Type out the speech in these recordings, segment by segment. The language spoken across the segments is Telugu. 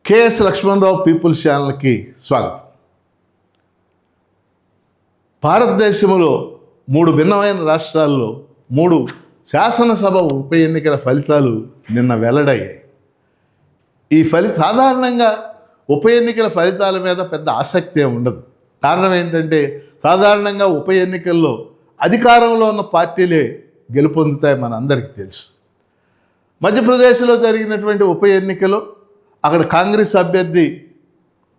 కేఎస్ లక్ష్మణరావు పీపుల్స్ ఛానల్కి స్వాగతం. భారతదేశంలో 3 భిన్నమైన రాష్ట్రాల్లో 3 శాసనసభ ఉప ఎన్నికల ఫలితాలు నిన్న వెల్లడయ్యాయి. ఈ సాధారణంగా ఉప ఎన్నికల ఫలితాల మీద పెద్ద ఆసక్తి ఉండదు. కారణం ఏంటంటే సాధారణంగా ఉప ఎన్నికల్లో అధికారంలో ఉన్న పార్టీలే గెలుపొందుతాయి, మన అందరికీ తెలుసు. మధ్యప్రదేశ్లో జరిగినటువంటి ఉప ఎన్నికలో అక్కడ కాంగ్రెస్ అభ్యర్థి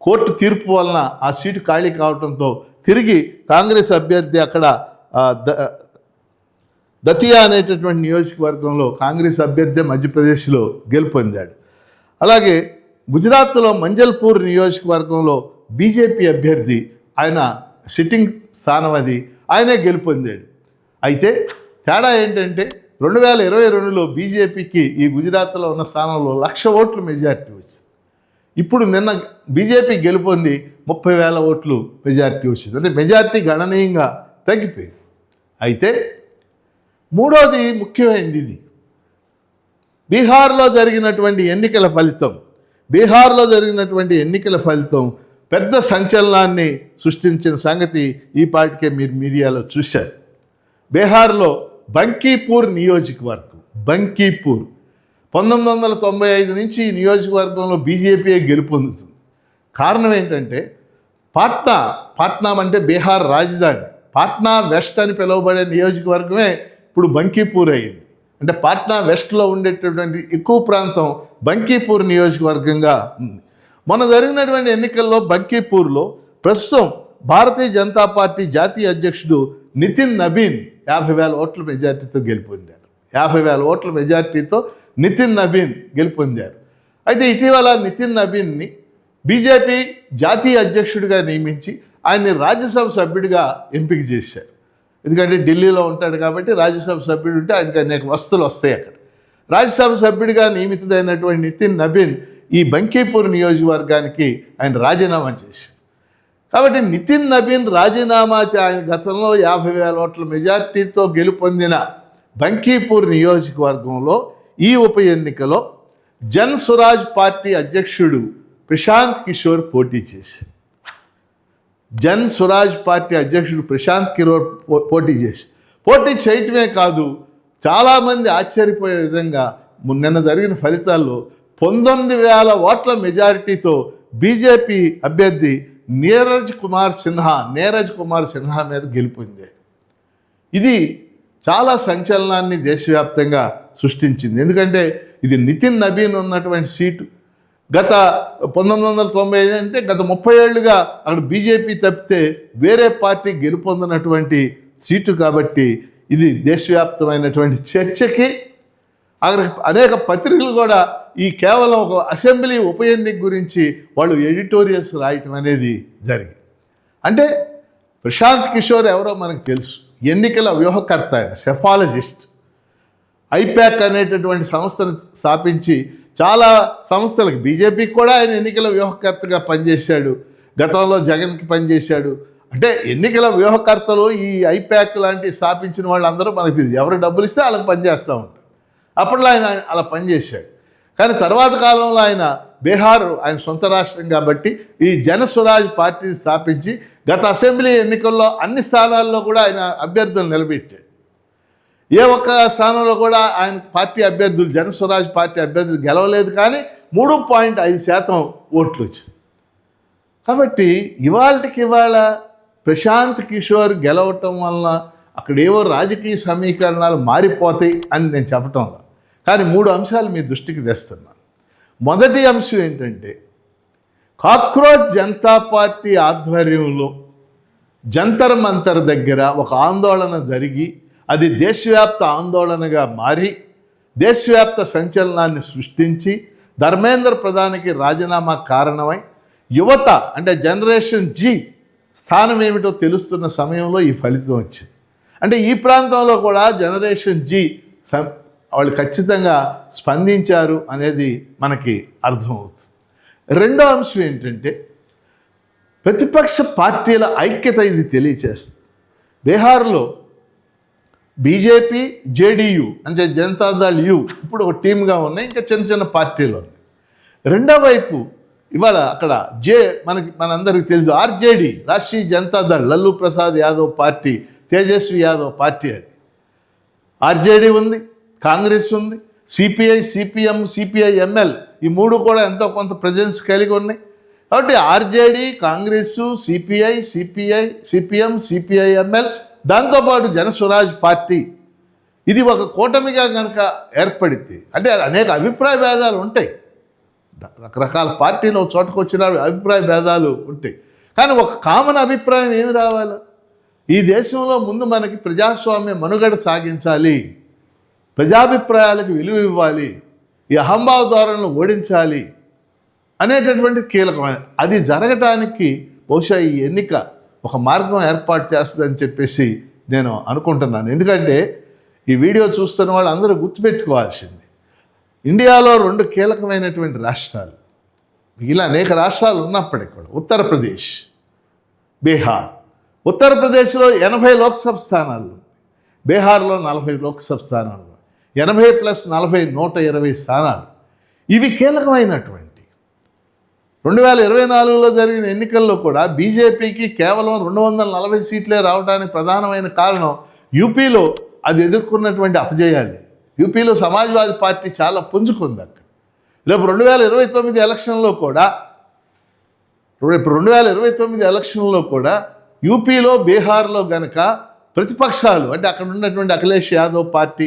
కోర్టు తీర్పు వలన ఆ సీటు ఖాళీ కావడంతో తిరిగి కాంగ్రెస్ అభ్యర్థి అక్కడ దతియా అనేటటువంటి నియోజకవర్గంలో కాంగ్రెస్ అభ్యర్థి మధ్యప్రదేశ్లో గెలుపొందాడు. అలాగే గుజరాత్లో మంజల్పూర్ నియోజకవర్గంలో బీజేపీ అభ్యర్థి ఆయన సిట్టింగ్ స్థానం అది ఆయనే గెలుపొందాడు. అయితే తేడా ఏంటంటే 2022లో బీజేపీకి ఈ గుజరాత్లో ఉన్న స్థానంలో 1,00,000 ఓట్లు మెజారిటీ వచ్చింది. ఇప్పుడు నిన్న బీజేపీ గెలుపొంది 30,000 ఓట్లు మెజారిటీ వచ్చింది. అంటే మెజారిటీ గణనీయంగా తగ్గిపోయింది. అయితే మూడోది ముఖ్యమైనది, ఇది బీహార్లో జరిగినటువంటి ఎన్నికల ఫలితం పెద్ద సంచలనాన్ని సృష్టించిన సంగతి ఈ పాటికే మీరు మీడియాలో చూశారు. బీహార్లో బంకీపూర్ నియోజకవర్గం, 1995 నుంచి ఈ నియోజకవర్గంలో బీజేపీయే గెలుపొందుతుంది. కారణం ఏంటంటే పాట్నా అంటే బీహార్ రాజధాని, పాట్నా వెస్ట్ అని పిలువబడే నియోజకవర్గమే ఇప్పుడు బంకీపూర్ అయింది. అంటే పాట్నా వెస్ట్లో ఉండేటటువంటి ఎక్కువ ప్రాంతం బంకీపూర్ నియోజకవర్గంగా ఉంది. మొన్న జరిగినటువంటి ఎన్నికల్లో బంకీపూర్లో ప్రస్తుతం భారతీయ జనతా పార్టీ జాతీయ అధ్యక్షుడు నితిన్ నబీన్ 50,000 ఓట్ల మెజార్టీతో గెలుపొందారు. 50,000 ఓట్ల మెజార్టీతో నితిన్ నబీన్ గెలుపొందారు. అయితే ఇటీవల నితిన్ నబీన్ని బీజేపీ జాతీయ అధ్యక్షుడిగా నియమించి ఆయన్ని రాజ్యసభ సభ్యుడిగా ఎంపిక చేశారు. ఎందుకంటే ఢిల్లీలో ఉంటాడు కాబట్టి రాజ్యసభ సభ్యుడు ఉంటే ఆయనకి అనేక వస్తువులు వస్తాయి. అక్కడ రాజ్యసభ సభ్యుడిగా నియమితుడైనటువంటి నితిన్ నబీన్ ఈ బంకీపూర్ నియోజకవర్గానికి ఆయన రాజీనామా చేశారు. కాబట్టి నితిన్ నబీన్ రాజీనామా ఆయన గతంలో 50,000 ఓట్ల మెజార్టీతో గెలుపొందిన బంకీపూర్ నియోజకవర్గంలో ఈ ఉప ఎన్నికలో జన్ స్వరాజ్ పార్టీ అధ్యక్షుడు ప్రశాంత్ కిషోర్ పోటీ చేశారు. పోటీ చేయటమే కాదు, చాలామంది ఆశ్చర్యపోయే విధంగా నిన్న జరిగిన ఫలితాల్లో 19,000 ఓట్ల మెజారిటీతో బీజేపీ అభ్యర్థి నీరజ్ కుమార్ సిన్హా మీద గెలుపొందాడు. ఇది చాలా సంచలనాన్ని దేశవ్యాప్తంగా సృష్టించింది. ఎందుకంటే ఇది నితిన్ నబీన్ ఉన్నటువంటి సీటు. గత 1995 అంటే గత 30 ఏళ్ళుగా అక్కడ బీజేపీ తప్పితే వేరే పార్టీ గెలుపొందినటువంటి సీటు కాబట్టి ఇది దేశవ్యాప్తమైనటువంటి చర్చకి అక్కడ అనేక పత్రికలు కూడా ఈ కేవలం ఒక అసెంబ్లీ ఉప ఎన్నిక గురించి వాళ్ళు ఎడిటోరియల్స్ రాయటం అనేది జరిగింది. అంటే ప్రశాంత్ కిషోర్ ఎవరో మనకు తెలుసు, ఎన్నికల వ్యూహకర్త, ఆయన సెఫాలజిస్ట్. ఐప్యాక్ అనేటటువంటి సంస్థను స్థాపించి చాలా సంస్థలకు, బీజేపీకి కూడా ఆయన ఎన్నికల వ్యూహకర్తగా పనిచేశాడు. గతంలో జగన్కి పనిచేశాడు. అంటే ఎన్నికల వ్యూహకర్తలు ఈ ఐప్యాక్ లాంటి స్థాపించిన వాళ్ళందరూ మనకు తెలియదు. ఎవరు డబ్బులు ఇస్తే వాళ్ళకి పనిచేస్తూ ఉంటారు. అప్పట్లో ఆయన అలా పనిచేశాడు. కానీ తర్వాత కాలంలో ఆయన బీహార్ ఆయన సొంత రాష్ట్రం కాబట్టి ఈ జన స్వరాజ్ పార్టీని స్థాపించి గత అసెంబ్లీ ఎన్నికల్లో అన్ని స్థానాల్లో కూడా ఆయన అభ్యర్థులు నిలబెట్టాడు. ఏ ఒక్క స్థానంలో కూడా ఆయన పార్టీ అభ్యర్థులు, జన స్వరాజ్ పార్టీ అభ్యర్థులు గెలవలేదు. కానీ 3.5% ఓట్లు వచ్చింది. కాబట్టి ఇవాళ ప్రశాంత్ కిషోర్ గెలవటం వలన అక్కడేవో రాజకీయ సమీకరణాలు మారిపోతాయి అని నేను చెప్పటం. కానీ 3 అంశాలు మీ దృష్టికి తెస్తున్నాను. మొదటి అంశం ఏంటంటే, కాక్రోచ్ జనతా పార్టీ ఆధ్వర్యంలో జంతర్ మంతర్ దగ్గర ఒక ఆందోళన జరిగి అది దేశవ్యాప్త ఆందోళనగా మారి దేశవ్యాప్త సంచలనాన్ని సృష్టించి ధర్మేంద్ర ప్రధానికి రాజీనామా కారణమై యువత అంటే జనరేషన్ జీ స్థానం ఏమిటో తెలుస్తున్న సమయంలో ఈ ఫలితం వచ్చింది. అంటే ఈ ప్రాంతంలో కూడా జనరేషన్ జీ వాళ్ళు ఖచ్చితంగా స్పందించారు అనేది మనకి అర్థమవుతుంది. రెండో అంశం ఏంటంటే, ప్రతిపక్ష పార్టీల ఐక్యత ఇది తెలియచేస్తుంది. బీహార్లో బీజేపీ, జేడీయూ అంటే జనతాదళ్ యూ ఇప్పుడు ఒక టీమ్గా ఉన్నాయి, ఇంకా చిన్న చిన్న పార్టీలు ఉన్నాయి. రెండో వైపు ఇవాళ అక్కడ మనందరికీ తెలుసు RJD, Rashtriya Janata Dal, లల్లూ Prasad Yadav party, Tejaswi Yadav party. అది ఆర్జేడీ ఉంది, కాంగ్రెస్ ఉంది, సిపిఐ, సిపిఎం, సిపిఐ-ఎంఎల్ ఈ మూడు కూడా ఎంతో కొంత ప్రజెన్స్ కలిగి ఉన్నాయి. కాబట్టి RJD, Congress, CPI, CPM, CPI-ML, దాంతోపాటు జనస్వరాజ్ పార్టీ, ఇది ఒక కూటమిగా కనుక ఏర్పడింది అంటే అనేక అభిప్రాయ భేదాలు ఉంటాయి. రకరకాల పార్టీలు ఒక చోటకు వచ్చిన అభిప్రాయ భేదాలు ఉంటాయి. కానీ ఒక కామన్ అభిప్రాయం ఏమి రావాలి? ఈ దేశంలో ముందు మనకి ప్రజాస్వామ్య మనుగడ సాగించాలి, ప్రజాభిప్రాయాలకు విలువ ఇవ్వాలి, ఈ అహంభావ ధోరణులను ఓడించాలి అనేటటువంటి కీలకమైన అది జరగటానికి బహుశా ఈ ఎన్నిక ఒక మార్గం ఏర్పాటు చేస్తుందని చెప్పేసి నేను అనుకుంటున్నాను. ఎందుకంటే ఈ వీడియో చూస్తున్న వాళ్ళు అందరూ గుర్తుపెట్టుకోవాల్సింది, ఇండియాలో 2 కీలకమైనటువంటి రాష్ట్రాలు, ఇలా అనేక రాష్ట్రాలు ఉన్నప్పటికీ కూడా ఉత్తరప్రదేశ్, బీహార్. ఉత్తరప్రదేశ్లో 80 లోక్సభ స్థానాలు, బీహార్లో 40 లోక్సభ స్థానాలు, 80 + 40 120 స్థానాలు. ఇవి కీలకమైనటువంటి 2024లో జరిగిన ఎన్నికల్లో కూడా బీజేపీకి కేవలం 240 సీట్లే రావడానికి ప్రధానమైన కారణం యూపీలో అది ఎదుర్కొన్నటువంటి అపజయాలే. యూపీలో సమాజ్వాదీ పార్టీ చాలా పుంజుకుంది అక్కడ. రేపు 2029 ఎలక్షన్లో కూడా యూపీలో, బీహార్లో గనక ప్రతిపక్షాలు అంటే అక్కడ ఉన్నటువంటి అఖిలేష్ యాదవ్ పార్టీ,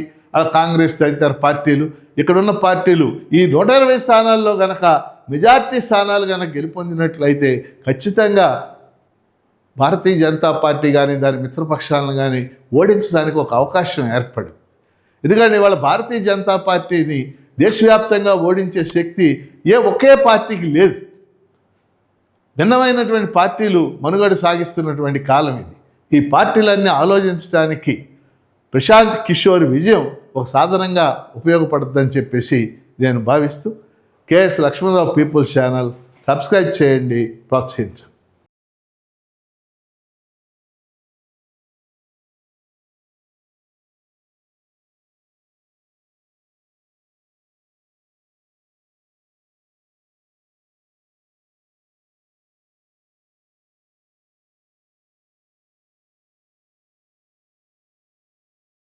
కాంగ్రెస్ తదితర పార్టీలు, ఇక్కడున్న పార్టీలు ఈ 120 స్థానాల్లో గనక మెజార్టీ స్థానాలు కనుక గెలుపొందినట్లయితే ఖచ్చితంగా భారతీయ జనతా పార్టీ కానీ దాని మిత్రపక్షాలను కానీ ఓడించడానికి ఒక అవకాశం ఏర్పడింది. ఎందుకంటే ఇవాళ భారతీయ జనతా పార్టీని దేశవ్యాప్తంగా ఓడించే శక్తి ఒకే పార్టీకి లేదు. భిన్నమైనటువంటి పార్టీలు మనుగడ సాగిస్తున్నటువంటి కాలం ఇది. ఈ పార్టీలన్నీ ఆలోచించడానికి ప్రశాంత్ కిషోర్ విజయం ఒక సాధనంగా ఉపయోగపడుతుందని చెప్పేసి నేను భావిస్తూ KS Lakshmanarao people's channel subscribe చేయండి, ప్రోత్సహించండి.